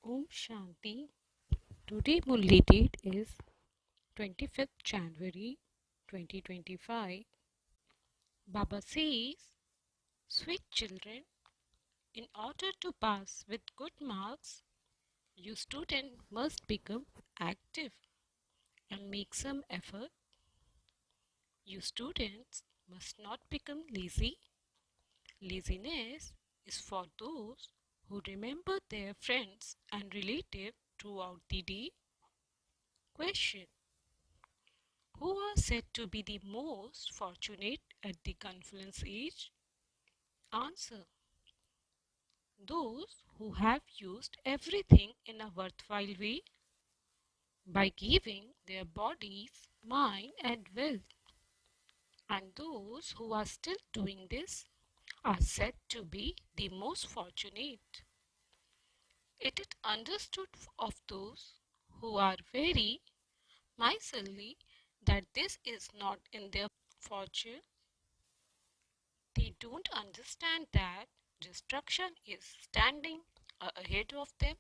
Om Shanti. Today Murli date is 25th January 2025. Baba says, sweet children, in order to pass with good marks, you student must become active and make some effort. You students must not become lazy. Laziness is for those who remember their friends and relatives throughout the day. Question: who are said to be the most fortunate at the confluence age? Answer: those who have used everything in a worthwhile way by giving their bodies, mind, and wealth. And those who are still doing this are said to be the most fortunate. It is understood of those who are very miserly that this is not in their fortune. They don't understand that destruction is standing ahead of them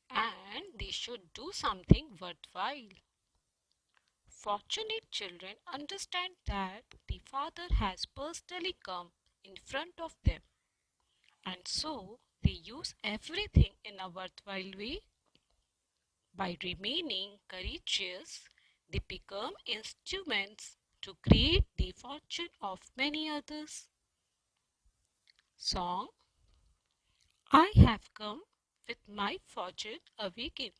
and they should do something worthwhile. Fortunate children understand that the Father has personally come in front of them and so they use everything in a worthwhile way. By remaining courageous, they become instruments to create the fortune of many others. Song: I have come with my fortune awakened.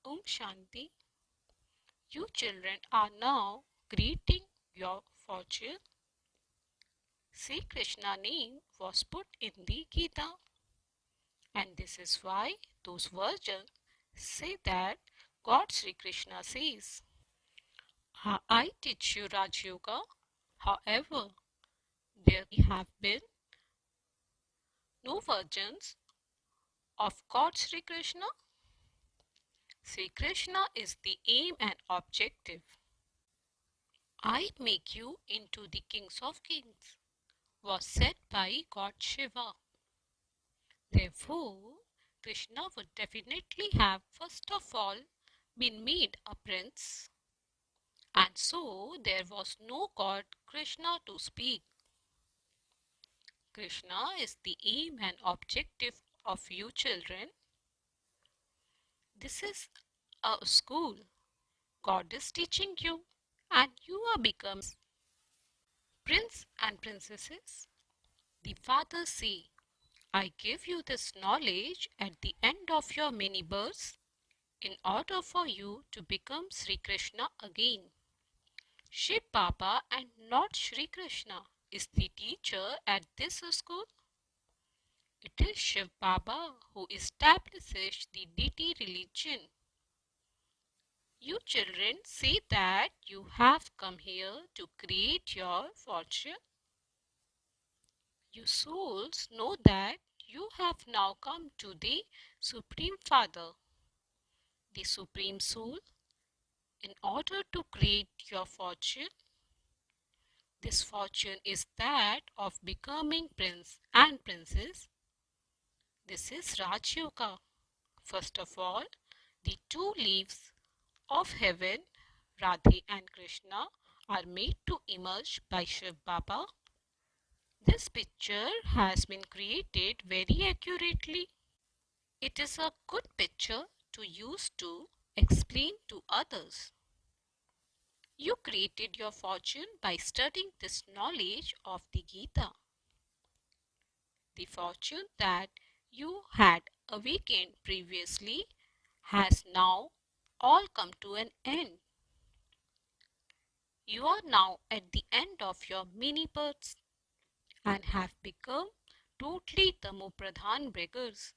Om Shanti. You children are now creating your fortune. Sri Krishna name was put in the Gita. And this is why those versions say that God Sri Krishna says, I teach you Raj Yoga. However, there have been no versions of God Sri Krishna. Sri Krishna is the aim and objective. I make you into the kings of kings was said by God Shiva. Therefore, Krishna would definitely have first of all been made a prince, and so there was no God Krishna to speak. Krishna is the aim and objective of you children. This is a school. God is teaching you, and you are becoming prince and princesses. The father say, I give you this knowledge at the end of your many births in order for you to become Sri Krishna again. Shiv Baba and not Sri Krishna is the teacher at this school. It is Shiv Baba who establishes the deity religion. You children say that you have come here to create your fortune. You souls know that you have now come to the Supreme Father, the Supreme Soul, in order to create your fortune. This fortune is that of becoming prince and princess. This is Raj Yoga. First of all, the two leaves of heaven, Radhe and Krishna, are made to emerge by Shiv Baba. This picture has been created very accurately. It is a good picture to use to explain to others. You created your fortune by studying this knowledge of the Gita. The fortune that you had awakened previously has now all come to an end. You are now at the end of your many births and have become totally Tamopradhan beggars.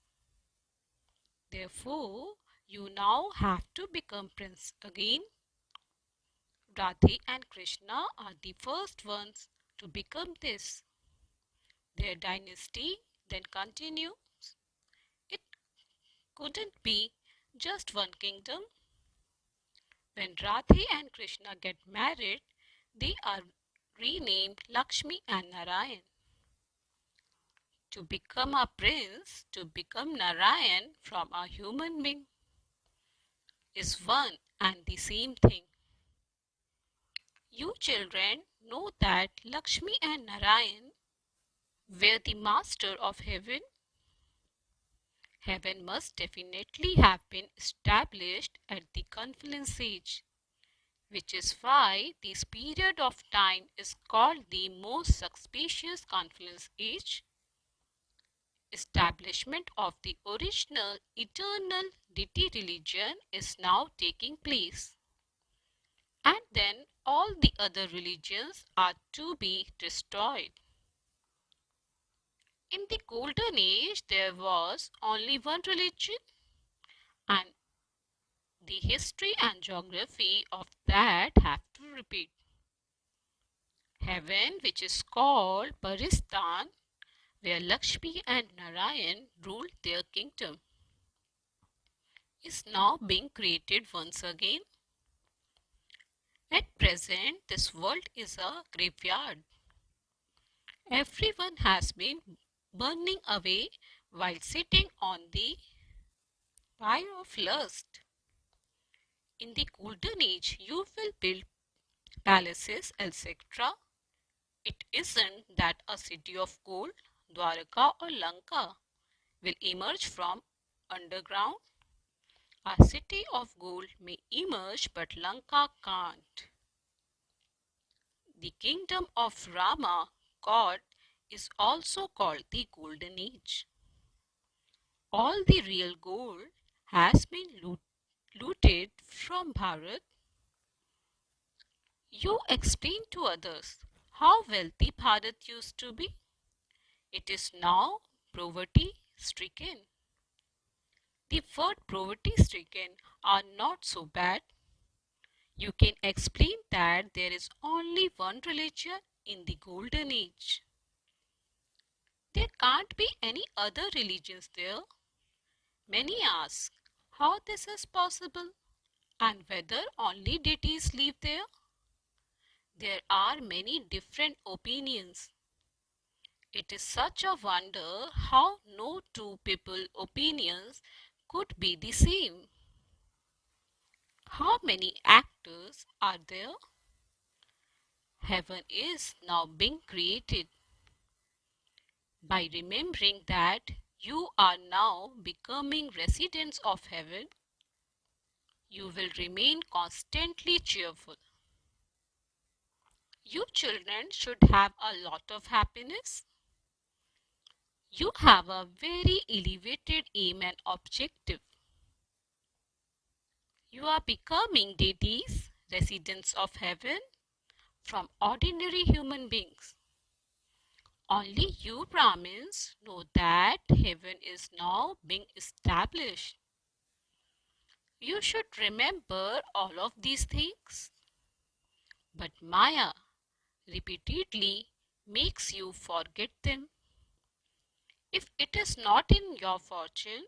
Therefore, you now have to become prince again. Radhe and Krishna are the first ones to become this. Their dynasty then continues. It couldn't be just one kingdom. When Radhe and Krishna get married, they are renamed Lakshmi and Narayan. To become a prince, to become Narayan from a human being is one and the same thing. You children know that Lakshmi and Narayan were the master of heaven. Heaven must definitely have been established at the confluence age, which is why this period of time is called the most auspicious confluence age. Establishment of the original eternal deity religion is now taking place, and then all the other religions are to be destroyed. In the golden age, there was only one religion, and the history and geography of that have to repeat. Heaven, which is called Paristan, where Lakshmi and Narayan ruled their kingdom, is now being created once again. At present, this world is a graveyard. Everyone has been burning away while sitting on the fire of lust. In the golden age, you will build palaces, etc. It isn't that a city of gold, Dwaraka or Lanka, will emerge from underground. A city of gold may emerge, but Lanka can't. The kingdom of Rama, God, is also called the Golden Age. All the real gold has been looted from Bharat. You explain to others how wealthy Bharat used to be. It is now poverty stricken. The word poverty stricken are not so bad. You can explain that there is only one religion in the golden age. There can't be any other religions there. Many ask how this is possible and whether only deities live there. There are many different opinions. It is such a wonder how no two people opinions could be the same. How many actors are there? Heaven is now being created. By remembering that you are now becoming residents of heaven, you will remain constantly cheerful. You children should have a lot of happiness. You have a very elevated aim and objective. You are becoming deities, residents of heaven, from ordinary human beings. Only you Brahmins know that heaven is now being established. You should remember all of these things. But Maya repeatedly makes you forget them. If it is not in your fortune,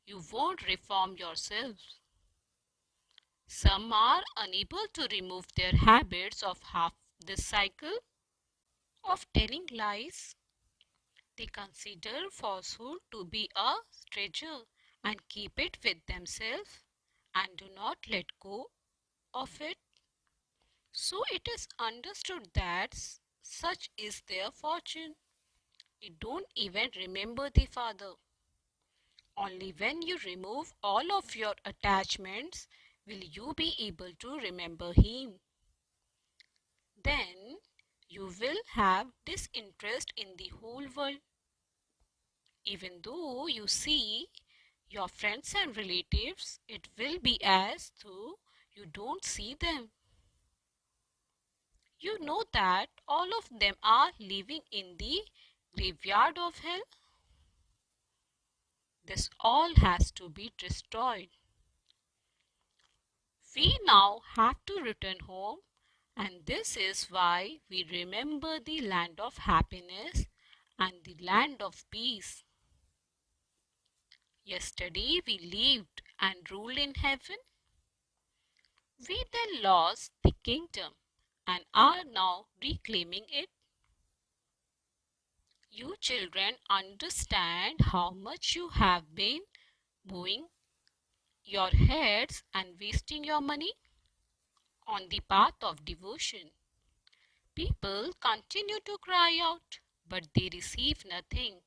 you won't reform yourselves. Some are unable to remove their habits of half this cycle of telling lies. They consider falsehood to be a treasure and keep it with themselves and do not let go of it. So it is understood that such is their fortune. You don't even remember the Father. Only when you remove all of your attachments will you be able to remember Him. Then you will have disinterest in the whole world. Even though you see your friends and relatives, it will be as though you don't see them. You know that all of them are living in the graveyard of hell. This all has to be destroyed. We now have to return home, and this is why we remember the land of happiness and the land of peace. Yesterday we lived and ruled in heaven. We then lost the kingdom and are now reclaiming it. You children understand how much you have been moving your heads and wasting your money on the path of devotion. People continue to cry out, but they receive nothing.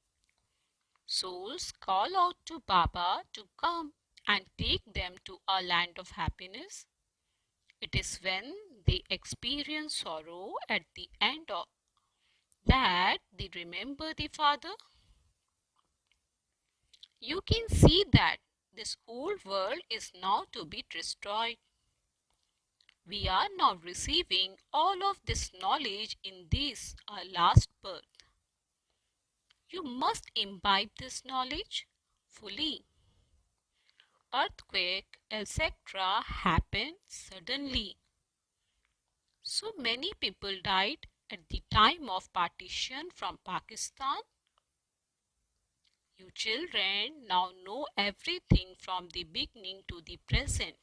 Souls call out to Baba to come and take them to a land of happiness. It is when they experience sorrow at the end of that they remember the Father. You can see that this old world is now to be destroyed. We are now receiving all of this knowledge in this our last birth. You must imbibe this knowledge fully. Earthquake, etc. happened suddenly. So many people died at the time of partition from Pakistan. You children now know everything from the beginning to the present.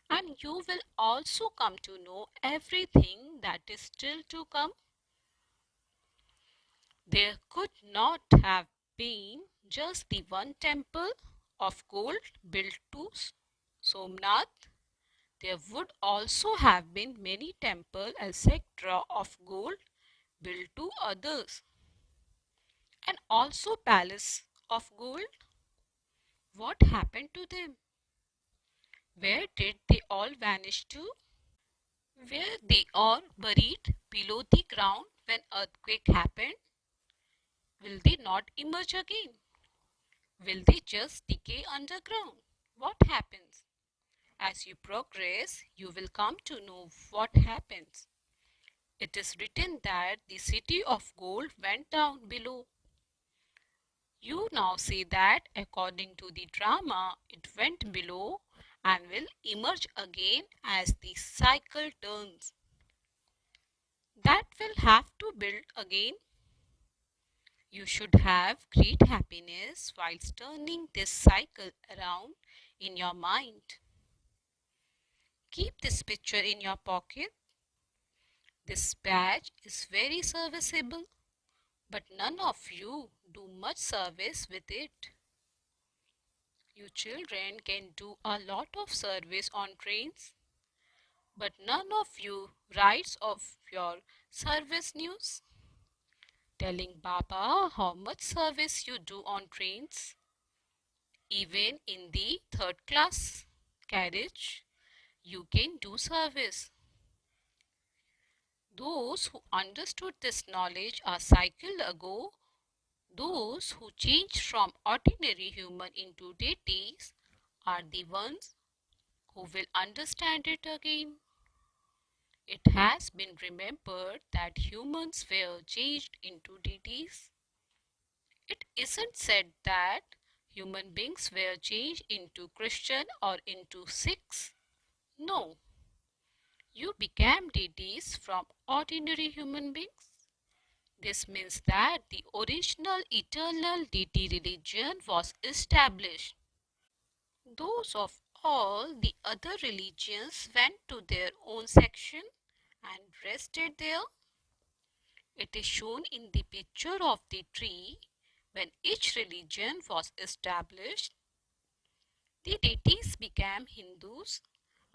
And you will also come to know everything that is still to come. There could not have been just the one temple of gold built to Somnath. There would also have been many temples, etc., of gold built to others, and also palace of gold. What happened to them? Where did they all vanish to? Were they all buried below the ground when earthquake happened? Will they not emerge again? Will they just decay underground? What happens? As you progress, you will come to know what happens. It is written that the city of gold went down below. You now say that according to the drama, it went below and will emerge again as the cycle turns. That will have to build again. You should have great happiness whilst turning this cycle around in your mind. Keep this picture in your pocket. This badge is very serviceable, but none of you do much service with it. You children can do a lot of service on trains, but none of you writes of your service news, telling Baba how much service you do on trains. Even in the third class carriage, you can do service. Those who understood this knowledge a cycle ago, those who changed from ordinary human into deities, are the ones who will understand it again. It has been remembered that humans were changed into deities. It isn't said that human beings were changed into Christian or into Sikhs. No, you became deities from ordinary human beings. This means that the original eternal deity religion was established. Those of all the other religions went to their own section and rested there. It is shown in the picture of the tree. When each religion was established, the deities became Hindus,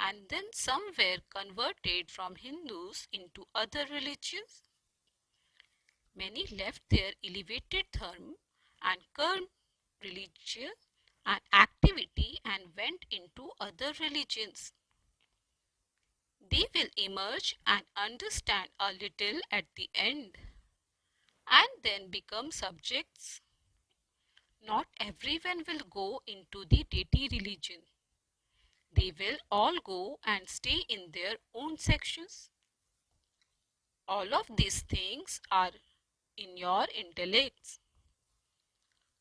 and then some were converted from Hindus into other religions. Many left their elevated dharma and karma, religion and activity, and went into other religions. They will emerge and understand a little at the end and then become subjects. Not everyone will go into the deity religion. They will all go and stay in their own sections. All of these things are in your intellects.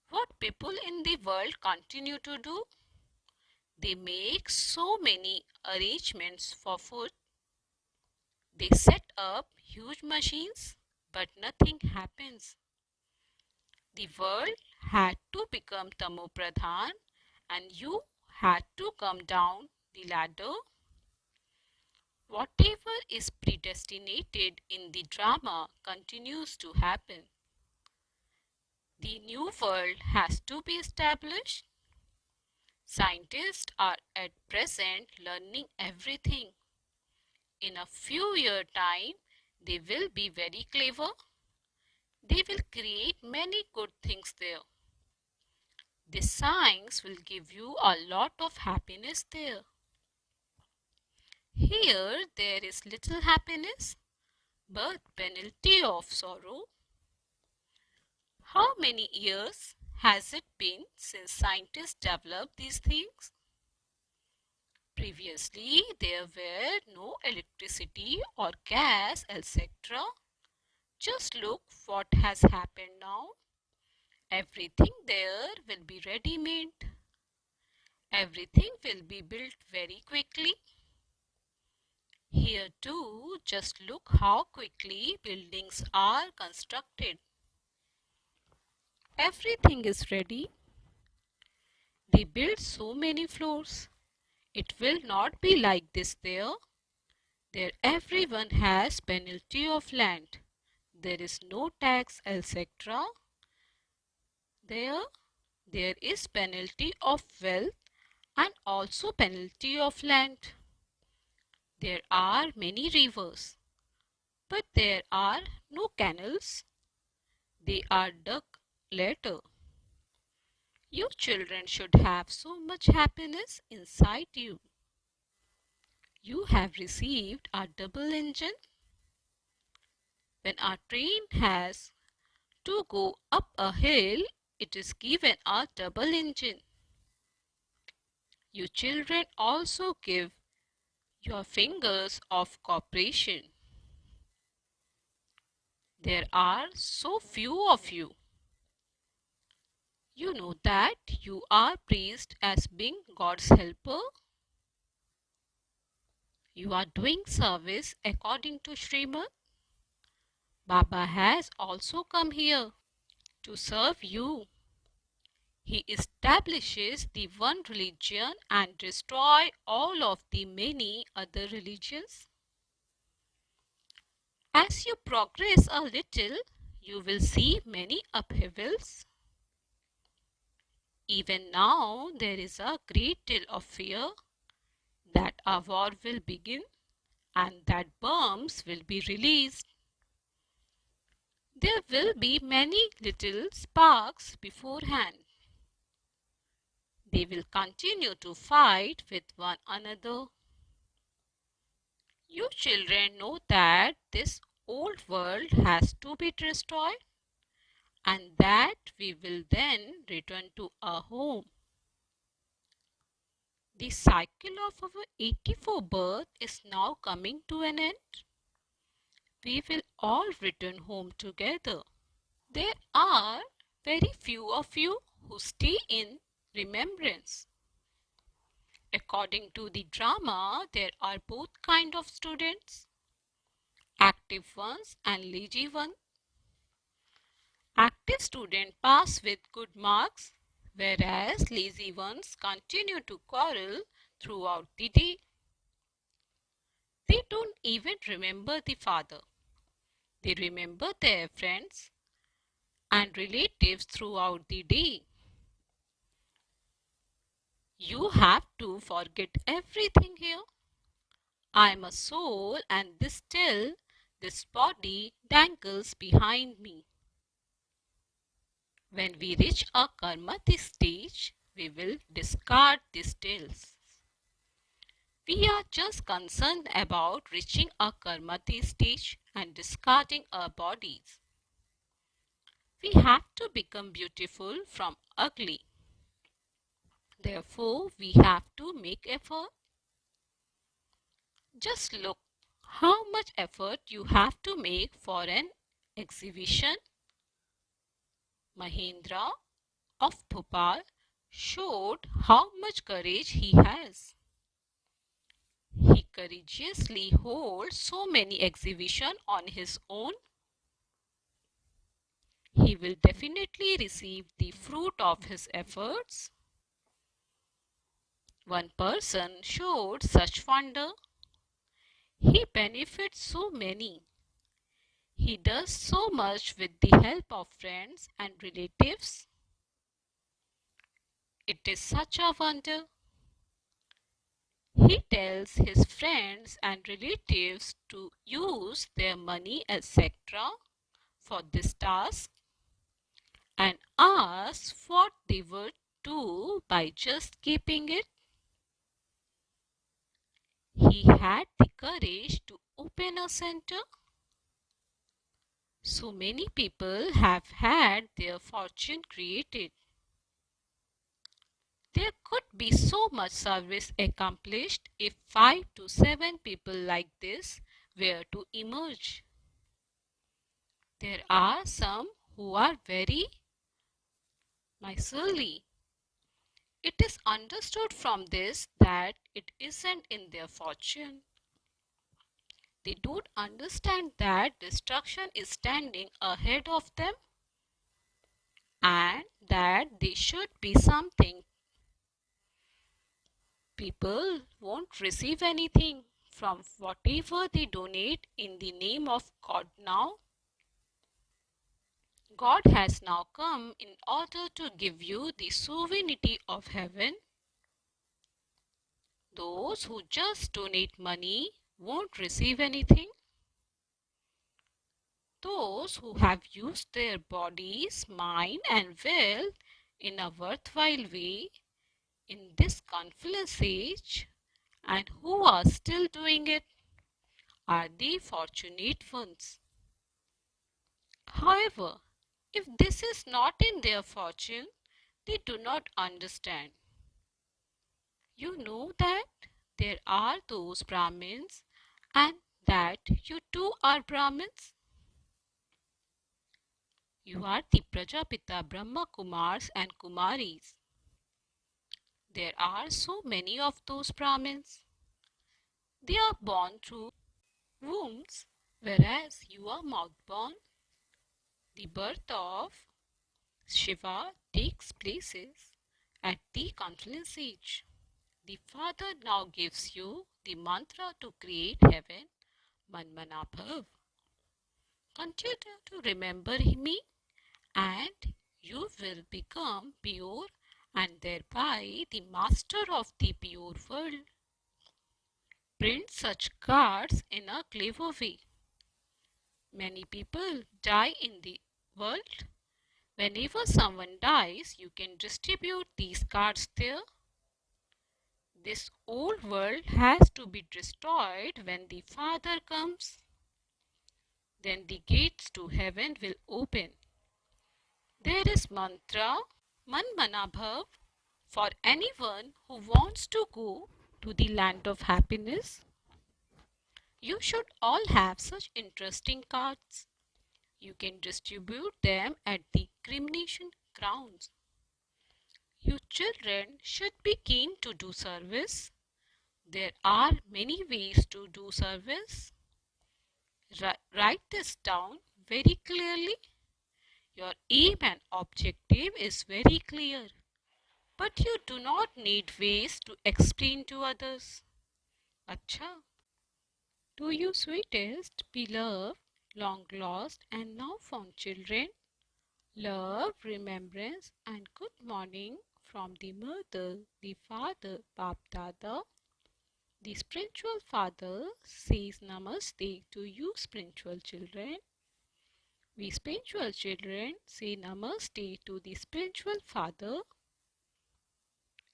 What people in the world continue to do? They make so many arrangements for food. They set up huge machines, but nothing happens. The world had to become Tamopradhan, and you had to come down the ladder. Whatever is predestinated in the drama continues to happen. The new world has to be established. Scientists are at present learning everything. In a few years' time, they will be very clever. They will create many good things there. This science will give you a lot of happiness there. Here there is little happiness, but penalty of sorrow. How many years has it been since scientists developed these things? Previously, there were no electricity or gas, etc. Just look what has happened now. Everything there will be ready-made. Everything will be built very quickly. Here too, just look how quickly buildings are constructed. Everything is ready. They build so many floors. It will not be like this there. There everyone has penalty of land. There is no tax, etc. There is penalty of wealth and also penalty of land. There are many rivers, but there are no canals. They are dug later. You children should have so much happiness inside you. You have received a double engine. When our train has to go up a hill, it is given a double engine. You children also give your fingers of cooperation. There are so few of you. You know that you are praised as being God's helper. You are doing service according to Srimad. Baba has also come here to serve you. He establishes the one religion and destroys all of the many other religions. As you progress a little, you will see many upheavals. Even now, there is a great deal of fear that a war will begin and that bombs will be released. There will be many little sparks beforehand. They will continue to fight with one another. You children know that this old world has to be destroyed and that we will then return to our home. The cycle of our 84 birth is now coming to an end. We will all return home together. There are very few of you who stay in remembrance. According to the drama, there are both kind of students, active ones and lazy ones. Active students pass with good marks, whereas lazy ones continue to quarrel throughout the day. They don't even remember the father. They remember their friends and relatives throughout the day. You have to forget everything here. I am a soul and this body dangles behind me. When we reach a karmati stage, we will discard these tales. We are just concerned about reaching a karmati stage and discarding our bodies. We have to become beautiful from ugly. Therefore, we have to make effort. Just look how much effort you have to make for an exhibition. Mahendra of Bhopal showed how much courage he has. He courageously holds so many exhibitions on his own. He will definitely receive the fruit of his efforts. One person showed such wonder. He benefits so many. He does so much with the help of friends and relatives. It is such a wonder. He tells his friends and relatives to use their money, etc., for this task and asks what they would do by just keeping it. He had the courage to open a center. So many people have had their fortune created. There could be so much service accomplished if 5 to 7 people like this were to emerge. There are some who are very miserly. It is understood from this that it isn't in their fortune. They don't understand that destruction is standing ahead of them and that they should be something. People won't receive anything from whatever they donate in the name of God now. God has now come in order to give you the sovereignty of heaven. Those who just donate money won't receive anything. Those who have used their bodies, mind, and will in a worthwhile way in this confluence age and who are still doing it are the fortunate ones. However, if this is not in their fortune, they do not understand. You know that there are those Brahmins and that you too are Brahmins. You are the Prajapita Brahmakumaris and Kumaris. There are so many of those Brahmins. They are born through wombs, whereas you are mouth born. The birth of Shiva takes place at the confluence age. The Father now gives you the mantra to create heaven, Manmanabhav. Continue to remember me and you will become pure and thereby the master of the pure world. Print such cards in a clever way. Many people die in the world. Whenever someone dies, you can distribute these cards there. This old world has to be destroyed when the Father comes. Then the gates to heaven will open. There is mantra Manmanabhav for anyone who wants to go to the land of happiness. You should all have such interesting cards. You can distribute them at the cremation grounds. You children should be keen to do service. There are many ways to do service. Write this down very clearly. Your aim and objective is very clear, but you do not need ways to explain to others. Acha. To you sweetest, beloved, long lost and now found children, love, remembrance and good morning from the mother, the father, Bap Dada. The spiritual father says namaste to you spiritual children. We spiritual children say namaste to the spiritual father.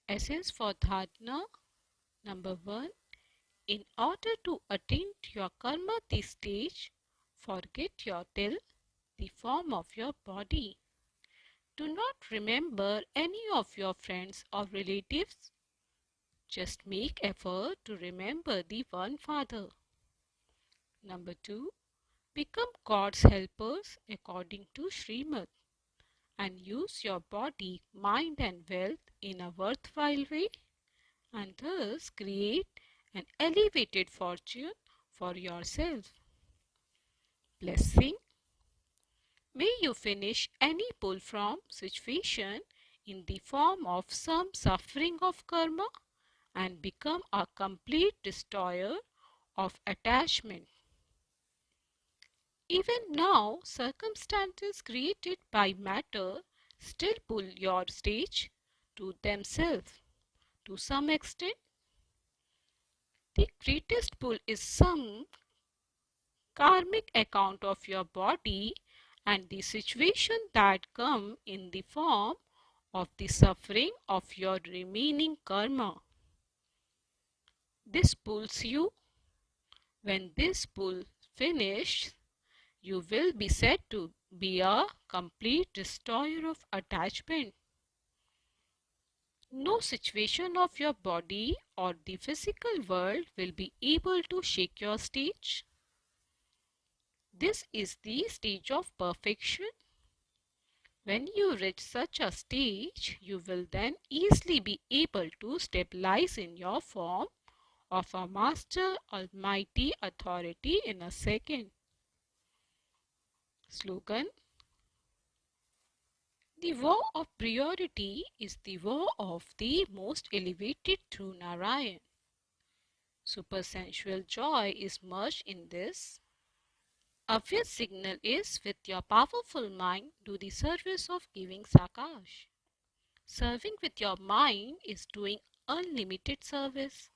Essence for dharana. Number 1. In order to attain your karma this stage, forget your till, the form of your body. Do not remember any of your friends or relatives. Just make effort to remember the one Father. Number 2. Become God's helpers according to Srimad and use your body, mind and wealth in a worthwhile way and thus create an elevated fortune for yourself. Blessing. May you finish any pull from situation in the form of some suffering of karma and become a complete destroyer of attachment. Even now, circumstances created by matter still pull your stage to themselves. To some extent, the greatest pull is some karmic account of your body and the situation that come in the form of the suffering of your remaining karma. This pulls you. When this pull finishes, you will be said to be a complete destroyer of attachment. No situation of your body or the physical world will be able to shake your stage. This is the stage of perfection. When you reach such a stage, you will then easily be able to stabilize in your form of a master almighty authority in a second. Slogan: the vow of priority is the vow of the most elevated through Narayan. Supersensual joy is merged in this. Obvious signal is with your powerful mind do the service of giving Sakash. Serving with your mind is doing unlimited service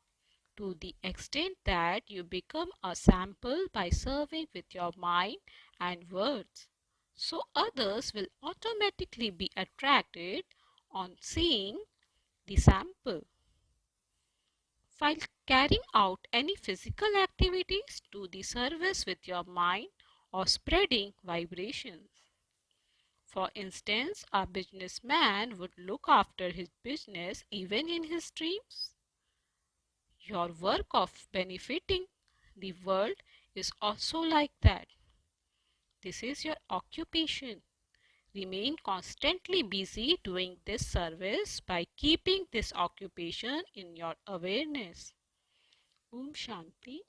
to the extent that you become a sample by serving with your mind and words. So others will automatically be attracted on seeing the sample. While carrying out any physical activities, do the service with your mind or spreading vibrations. For instance, a businessman would look after his business even in his dreams. Your work of benefiting the world is also like that. This is your occupation. Remain constantly busy doing this service by keeping this occupation in your awareness. Om Shanti.